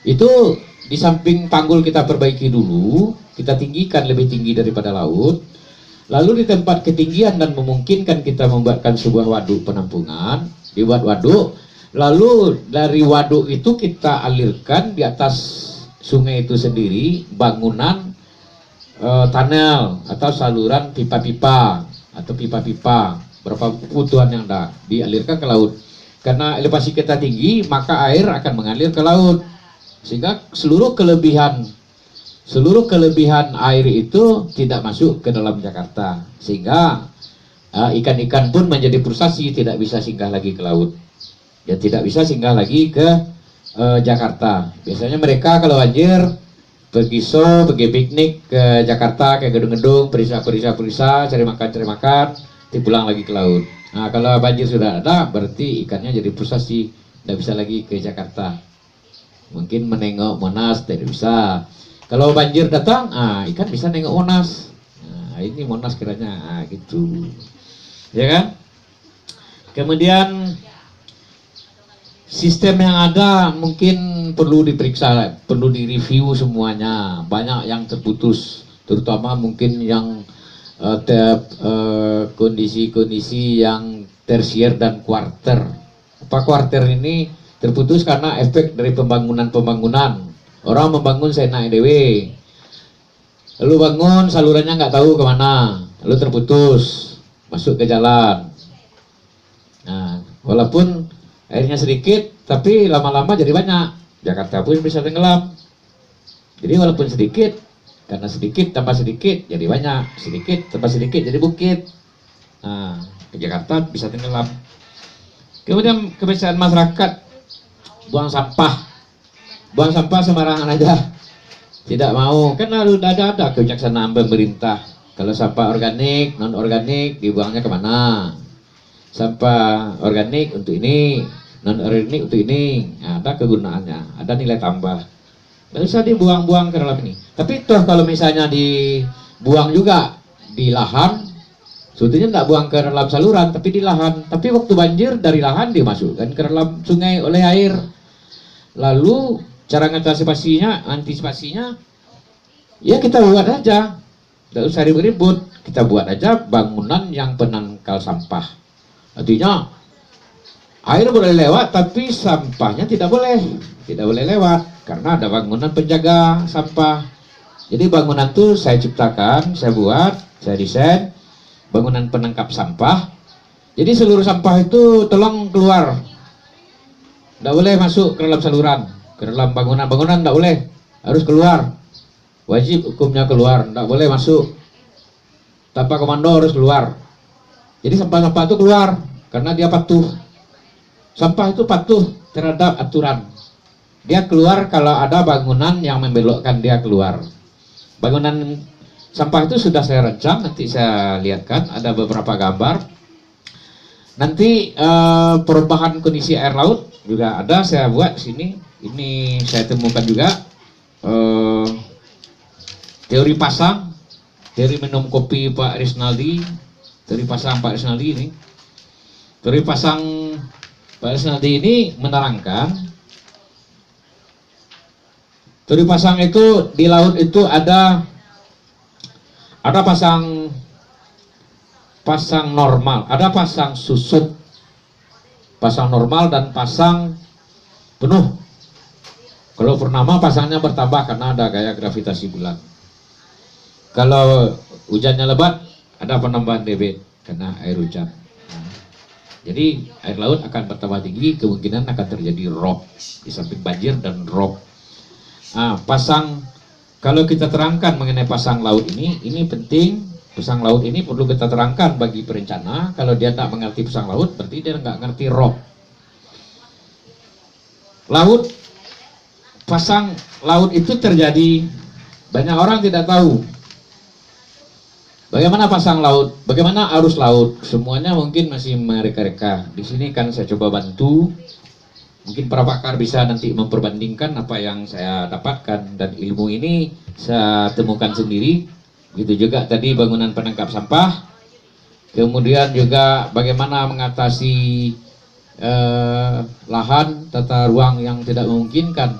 itu di samping tanggul kita perbaiki dulu, kita tinggikan lebih tinggi daripada laut. Lalu di tempat ketinggian dan memungkinkan kita membuatkan sebuah waduk penampungan, dibuat waduk. Lalu dari waduk itu kita alirkan di atas sungai itu sendiri bangunan tunnel atau saluran pipa-pipa atau pipa-pipa, berapa kebutuhan yang ada dialirkan ke laut. Karena elevasi kita tinggi, maka air akan mengalir ke laut, sehingga seluruh kelebihan air itu tidak masuk ke dalam Jakarta, sehingga ikan-ikan pun menjadi frustasi, tidak bisa singgah lagi ke laut, ya tidak bisa singgah lagi ke Jakarta. Biasanya mereka kalau banjir pergi piknik ke Jakarta, ke gedung-gedung, perisa, cari makan, pulang lagi ke laut. Nah, kalau banjir sudah ada, berarti ikannya jadi frustasi, tidak bisa lagi ke Jakarta. Mungkin menengok Monas, tidak bisa. Kalau banjir datang, ikan bisa nengok Monas. Nah, ini Monas kiranya, gitu. Ya kan? Kemudian sistem yang ada mungkin perlu diperiksa, perlu direview semuanya. Banyak yang terputus, terutama mungkin yang kondisi-kondisi yang tersier dan kuarter. Apa kuarter ini terputus karena efek dari pembangunan. Orang membangun seenak DW, lalu bangun salurannya nggak tahu kemana, lalu terputus, masuk ke jalan. Nah, walaupun airnya sedikit, tapi lama-lama jadi banyak. Jakarta pun bisa tenggelam. Jadi walaupun sedikit, karena sedikit tambah sedikit jadi banyak, sedikit tambah sedikit jadi bukit. Nah, ke Jakarta bisa tenggelam. Kemudian kebiasaan masyarakat buang sampah sembarangan aja, tidak mau. Kan harus ada kebijaksanaan pemerintah. Kalau sampah organik, non organik dibuangnya kemana? Sampah organik untuk ini, non organik untuk ini. Nah, ada kegunaannya, ada nilai tambah. Nggak usah dibuang-buang ke dalam ini. Tapi toh kalau misalnya dibuang juga di lahan, sebetulnya nggak buang ke dalam saluran, tapi di lahan. Tapi waktu banjir dari lahan dimasukkan ke dalam sungai oleh air. Lalu cara antisipasinya, ya kita buat aja, nggak usah ribut-ribut. Kita buat aja bangunan yang penangkal sampah. Artinya air boleh lewat, tapi sampahnya tidak boleh lewat. Karena ada bangunan penjaga sampah. Jadi bangunan itu saya ciptakan, saya buat, saya desain bangunan penangkap sampah. Jadi seluruh sampah itu tolong keluar, tidak boleh masuk ke dalam saluran, ke dalam bangunan tidak boleh, harus keluar. Wajib hukumnya keluar, tidak boleh masuk. Tanpa komando harus keluar. Jadi sampah-sampah itu keluar karena dia patuh. Sampah itu patuh terhadap aturan. Dia keluar kalau ada bangunan yang membelokkan dia keluar. Bangunan sampah itu sudah saya rancang, nanti saya lihatkan, ada beberapa gambar. Nanti perubahan kondisi air laut juga ada, saya buat di sini. Ini saya temukan juga teori pasang, teori minum kopi Pak Risnaldi, teori pasang Pak Risnaldi ini. Teori pasang Pak Risnaldi ini menerangkan teori pasang itu di laut itu ada pasang normal, ada pasang susut, pasang normal dan pasang penuh. Kalau purnama pasangnya bertambah karena ada gaya gravitasi bulan. Kalau hujannya lebat, ada penambahan debit karena air hujan. Jadi air laut akan bertambah tinggi, kemungkinan akan terjadi rob di samping banjir dan rob. Kalau kita terangkan mengenai pasang laut ini penting. Pasang laut ini perlu kita terangkan bagi perencana. Kalau dia tak mengerti pasang laut, berarti dia nggak ngerti rob. Pasang laut itu terjadi, banyak orang tidak tahu bagaimana pasang laut, bagaimana arus laut. Semuanya mungkin masih mereka-reka. Di sini kan saya coba bantu. Mungkin para pakar bisa nanti memperbandingkan apa yang saya dapatkan, dan ilmu ini saya temukan sendiri. Gitu juga tadi bangunan penangkap sampah, kemudian juga bagaimana mengatasi lahan tata ruang yang tidak memungkinkan.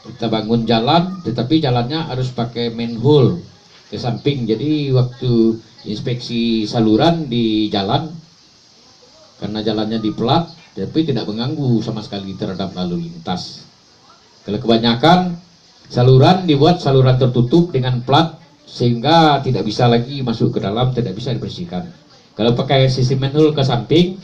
Kita bangun jalan, tetapi jalannya harus pakai manhole ke samping. Jadi waktu inspeksi saluran di jalan, karena jalannya dipelat, tapi tidak mengganggu sama sekali terhadap lalu lintas. Kalau kebanyakan saluran dibuat saluran tertutup dengan plat, sehingga tidak bisa lagi masuk ke dalam, tidak bisa dibersihkan. Kalau pakai sistem manhole ke samping,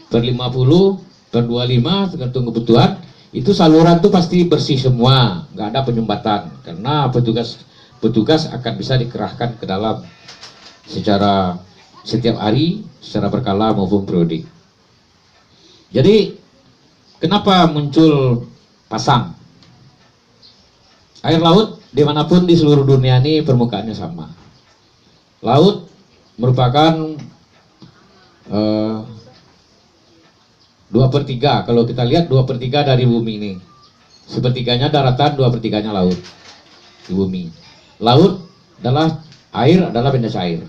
per 50, per 25, tergantung kebutuhan, itu saluran itu pasti bersih semua, nggak ada penyumbatan, karena petugas akan bisa dikerahkan ke dalam secara setiap hari, secara berkala maupun periodik. Jadi, kenapa muncul pasang? Air laut dimanapun di seluruh dunia ini permukaannya sama. Laut merupakan 2/3. Kalau kita lihat 2/3 dari bumi ini, sepertiganya daratan, 2/3-nya laut di bumi. Laut adalah air, adalah benda cair.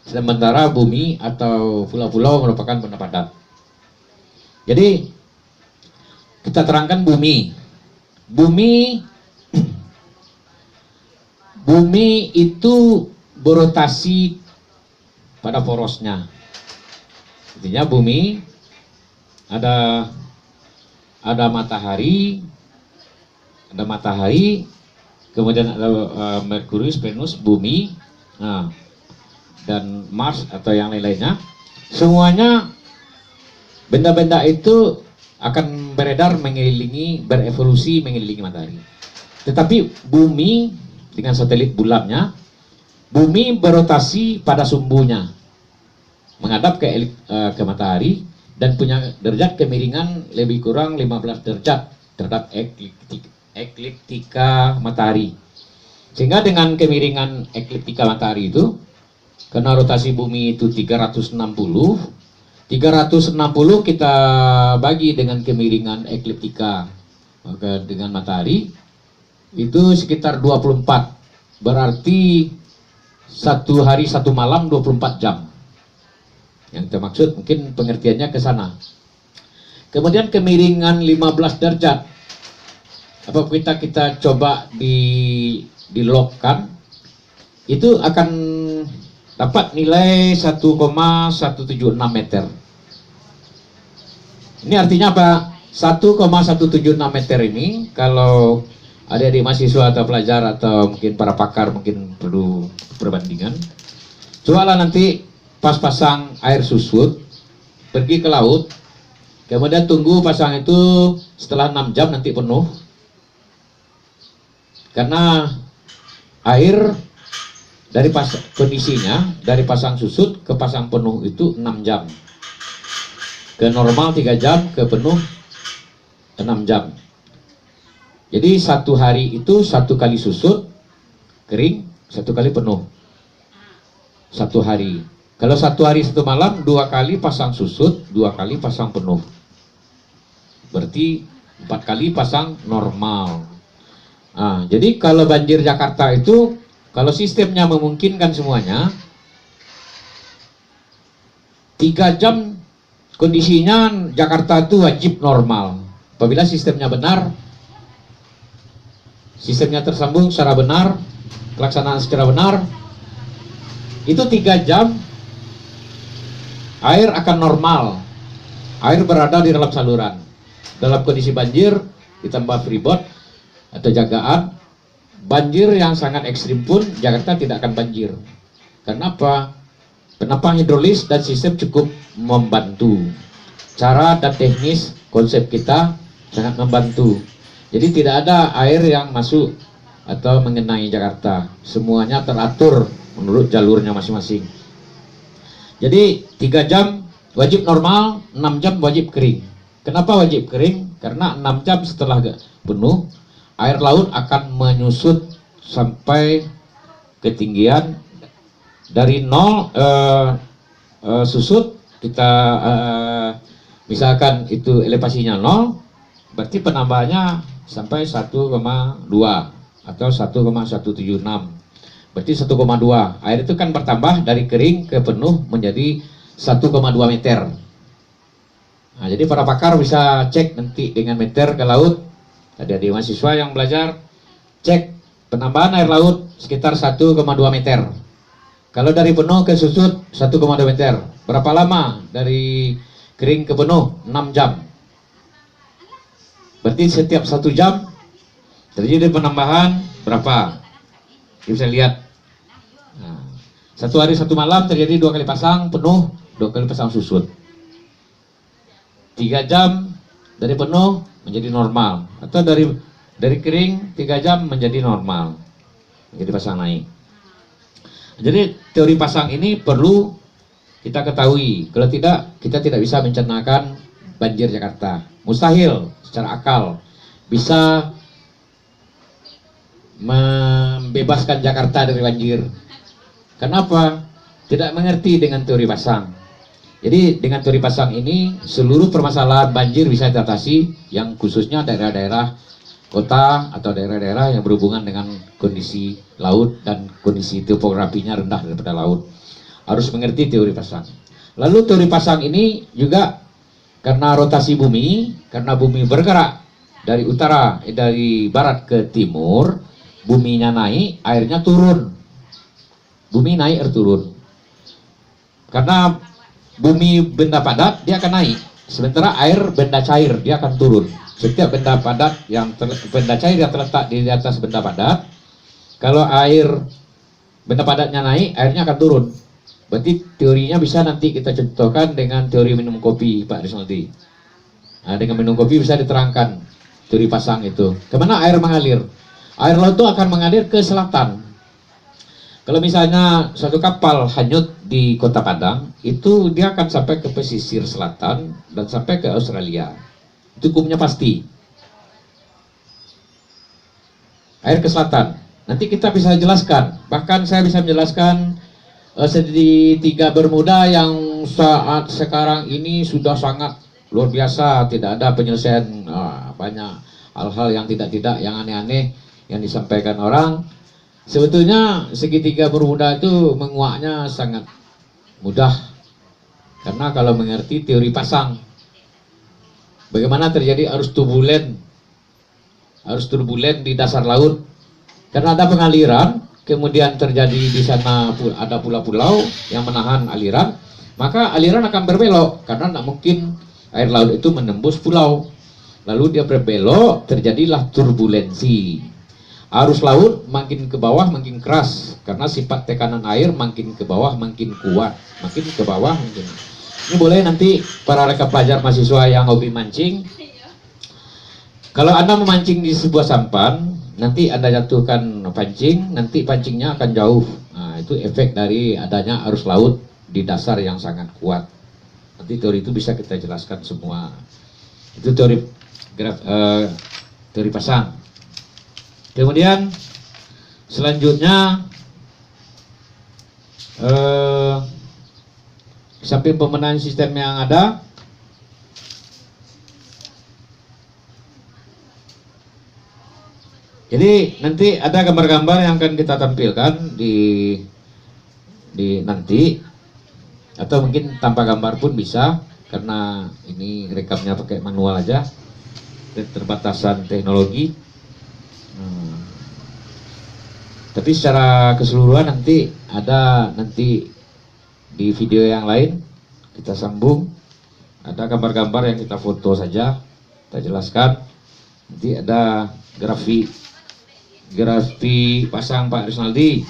Sementara bumi atau pulau-pulau merupakan benda padat. Jadi kita terangkan Bumi itu berotasi pada porosnya. Artinya bumi ada matahari, kemudian ada Merkurius, Venus, bumi, dan Mars atau yang lain-lainnya. Semuanya benda-benda itu akan beredar berevolusi mengelilingi matahari. Tetapi bumi dengan satelit bulannya, bumi berotasi pada sumbunya, menghadap ke matahari, dan punya derajat kemiringan lebih kurang 15 derajat terhadap ekliptika matahari. Sehingga dengan kemiringan ekliptika matahari itu, karena rotasi bumi itu 360 kita bagi dengan kemiringan ekliptika dengan matahari, itu sekitar 24, berarti satu hari satu malam 24 jam. Yang termaksud mungkin pengertiannya ke sana. Kemudian kemiringan 15 derajat, apabila kita coba dilogkan, itu akan dapat nilai 1,176 meter. Ini artinya apa? 1,176 meter ini, kalau adik-adik mahasiswa atau pelajar atau mungkin para pakar mungkin perlu perbandingan. Cobalah nanti pas pasang air susut, pergi ke laut, kemudian tunggu pasang itu setelah 6 jam nanti penuh. Karena air dari kondisinya dari pasang susut ke pasang penuh itu 6 jam. Ke normal 3 jam, ke penuh 6 jam. Jadi satu hari itu 1 kali susut kering, 1 kali penuh. 1 hari. Kalau 1 hari 1 malam 2 kali pasang susut, 2 kali pasang penuh. Berarti 4 kali pasang normal. Jadi kalau banjir Jakarta itu, kalau sistemnya memungkinkan semuanya, 3 jam kondisinya Jakarta itu wajib normal. Apabila sistemnya benar, sistemnya tersambung secara benar, pelaksanaan secara benar, itu 3 jam air akan normal. Air berada di dalam saluran. Dalam kondisi banjir ditambah freeboard atau jagaan, banjir yang sangat ekstrim pun Jakarta tidak akan banjir. Kenapa? Penampang hidrolis dan sistem cukup membantu. Cara dan teknis konsep kita sangat membantu. Jadi tidak ada air yang masuk atau mengenai Jakarta. Semuanya teratur menurut jalurnya masing-masing. Jadi 3 jam wajib normal, 6 jam wajib kering. Kenapa wajib kering? Karena 6 jam setelah penuh, air laut akan menyusut sampai ketinggian dari 0 susut kita misalkan itu elevasinya 0, berarti penambahannya sampai 1,2 atau 1,176. Berarti 1,2. Air itu kan bertambah dari kering ke penuh menjadi 1,2 meter. Nah, jadi para pakar bisa cek nanti dengan meter ke laut. Tadi ada mahasiswa yang belajar cek penambahan air laut sekitar 1,2 meter. Kalau dari penuh ke susut 1,2 meter. Berapa lama dari kering ke penuh? 6 jam. Berarti setiap 1 jam terjadi penambahan berapa? Kita bisa lihat. Nah, 1 hari 1 malam terjadi 2 kali pasang penuh, 2 kali pasang susut. 3 jam dari penuh menjadi normal, atau dari kering 3 jam menjadi normal, menjadi pasang naik. Jadi teori pasang ini perlu kita ketahui. Kalau tidak, kita tidak bisa mencernakan banjir Jakarta. Mustahil secara akal bisa membebaskan Jakarta dari banjir. Kenapa? Tidak mengerti dengan teori pasang. Jadi dengan teori pasang ini seluruh permasalahan banjir bisa diatasi, yang khususnya daerah-daerah kota atau daerah-daerah yang berhubungan dengan kondisi laut dan kondisi topografinya rendah daripada laut. Harus mengerti teori pasang. Lalu teori pasang ini juga karena rotasi bumi, karena bumi bergerak dari barat ke timur, buminya naik, airnya turun. Bumi naik, air turun. Karena bumi benda padat, dia akan naik. Sementara air benda cair, dia akan turun. Setiap benda padat benda cair yang terletak di atas benda padat, kalau air benda padatnya naik, airnya akan turun. Berarti teorinya bisa nanti kita contohkan dengan teori minum kopi, Pak Rizaldi. Nah, dengan minum kopi bisa diterangkan teori pasang itu. Kemana air mengalir? Air laut itu akan mengalir ke selatan. Kalau misalnya suatu kapal hanyut di Kota Padang, itu dia akan sampai ke pesisir selatan dan sampai ke Australia. Itu hukumnya pasti. Air ke selatan. Nanti kita bisa jelaskan. Bahkan saya bisa menjelaskan di 3 Bermuda yang saat sekarang ini sudah sangat luar biasa. Tidak ada penyelesaian banyak hal-hal yang tidak yang aneh-aneh yang disampaikan orang. Sebetulnya segitiga Bermuda itu menguaknya sangat mudah. Karena kalau mengerti teori pasang, bagaimana terjadi arus turbulen di dasar laut. Karena ada pengaliran, kemudian terjadi di sana ada pulau-pulau yang menahan aliran, maka aliran akan berbelok karena tidak mungkin air laut itu menembus pulau. Lalu dia berbelok, terjadilah turbulensi. Arus laut makin ke bawah makin keras karena sifat tekanan air makin ke bawah makin kuat, makin ke bawah makin. Ini boleh nanti para rekan pelajar mahasiswa yang hobi mancing, kalau Anda memancing di sebuah sampan, nanti Anda jatuhkan pancing, nanti pancingnya akan jauh. Nah, itu efek dari adanya arus laut di dasar yang sangat kuat. Nanti teori itu bisa kita jelaskan semua. Itu teori pasang. Kemudian selanjutnya samping pemenahan sistem yang ada, jadi nanti ada gambar-gambar yang akan kita tampilkan di nanti, atau mungkin tanpa gambar pun bisa karena ini rekamnya pakai manual aja, keterbatasan teknologi. Tapi secara keseluruhan nanti ada di video yang lain kita sambung, ada gambar-gambar yang kita foto saja, kita jelaskan. Nanti ada grafik pasang Pak Rizaldi.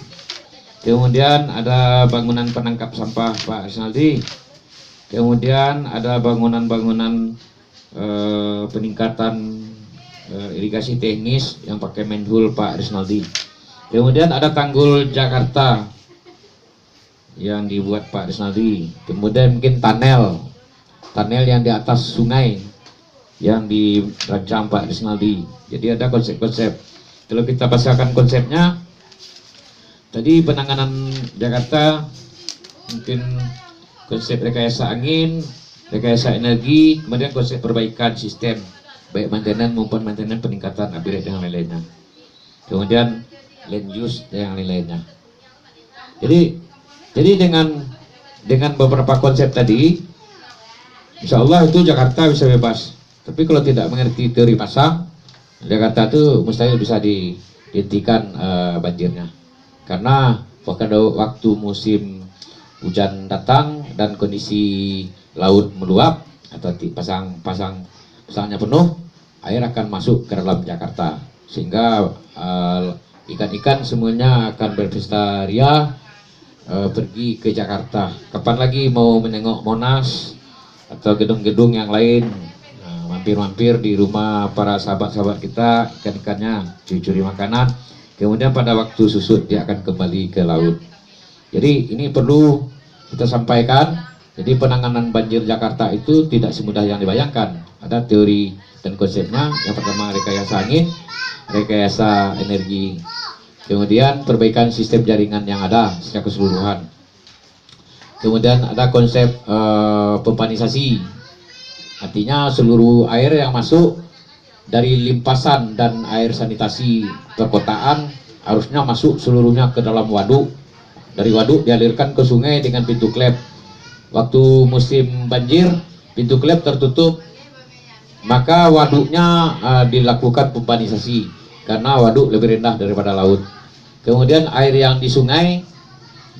Kemudian ada bangunan penangkap sampah Pak Rizaldi. Kemudian ada bangunan-bangunan peningkatan irigasi teknis yang pakai manhole Pak Rizaldi. Kemudian ada tanggul Jakarta yang dibuat Pak Rizaldi. Kemudian mungkin tunnel yang di atas sungai yang dirancang Pak Rizaldi. Jadi ada konsep-konsep. Kalau kita bahasakan konsepnya, tadi penanganan Jakarta mungkin konsep rekayasa angin, rekayasa energi, kemudian konsep perbaikan sistem baik maintenance maupun maintenance peningkatan upgrade dan lain-lainnya. Kemudian land use dan lain-lainnya. Jadi dengan beberapa konsep tadi, insya Allah itu Jakarta bisa bebas. Tapi kalau tidak mengerti teori pasang, Jakarta itu mustahil bisa dihentikan banjirnya. Karena pada waktu musim hujan datang dan kondisi laut meluap atau pasangnya penuh, air akan masuk ke dalam Jakarta, sehingga ikan-ikan semuanya akan berpesta ria pergi ke Jakarta. Kapan lagi mau menengok Monas atau gedung-gedung yang lain, mampir-mampir di rumah para sahabat-sahabat kita, ikan-ikannya curi-curi makanan, kemudian pada waktu susut dia akan kembali ke laut. Jadi ini perlu kita sampaikan. Jadi penanganan banjir Jakarta itu tidak semudah yang dibayangkan. Ada teori dan konsepnya. Yang pertama rekayasa angin, rekayasa energi, kemudian perbaikan sistem jaringan yang ada secara keseluruhan. Kemudian ada konsep pempanisasi, artinya seluruh air yang masuk dari limpasan dan air sanitasi perkotaan harusnya masuk seluruhnya ke dalam waduk. Dari waduk dialirkan ke sungai dengan pintu klep. Waktu musim banjir, pintu klep tertutup, maka waduknya dilakukan pempanisasi karena waduk lebih rendah daripada laut. Kemudian air yang di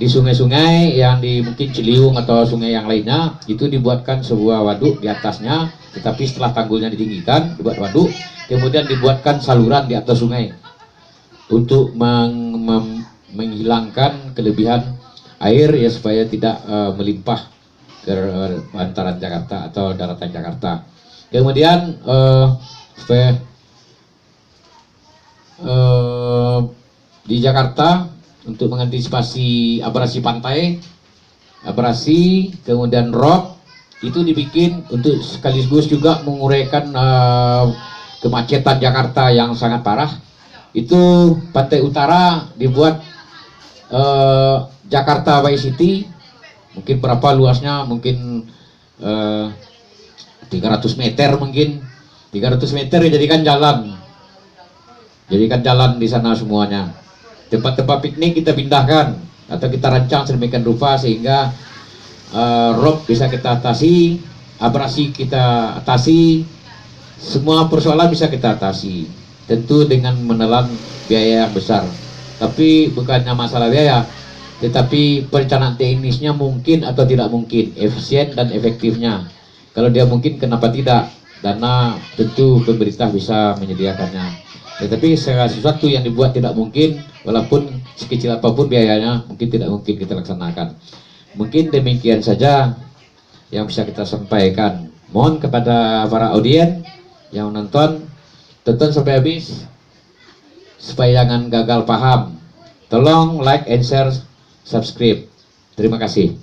sungai-sungai yang di mungkin Ciliwung atau sungai yang lainnya, itu dibuatkan sebuah waduk di atasnya, tetapi setelah tanggulnya ditinggikan, dibuat waduk, kemudian dibuatkan saluran di atas sungai untuk menghilangkan kelebihan air ya, supaya tidak melimpah ke bantaran Jakarta atau daratan Jakarta. Kemudian di Jakarta untuk mengantisipasi abrasi pantai, kemudian rob itu dibikin untuk sekaligus juga menguraikan kemacetan Jakarta yang sangat parah. Itu pantai utara dibuat Jakarta by City, mungkin berapa luasnya, mungkin 300 meter, mungkin 300 meter dijadikan jalan di sana semuanya. Tempat-tempat piknik kita pindahkan atau kita rancang sedemikian rupa sehingga rob bisa kita atasi, abrasi kita atasi, semua persoalan bisa kita atasi. Tentu dengan menelan biaya yang besar. Tapi bukannya masalah biaya, tetapi perencanaan teknisnya mungkin atau tidak mungkin, efisien dan efektifnya. Kalau dia mungkin, kenapa tidak? Dana tentu pemerintah bisa menyediakannya. Tetapi segala sesuatu yang dibuat tidak mungkin, walaupun sekecil apapun biayanya, mungkin tidak mungkin kita laksanakan. Mungkin demikian saja yang bisa kita sampaikan. Mohon kepada para audien yang menonton, tonton sampai habis supaya jangan gagal paham. Tolong like and share, subscribe. Terima kasih.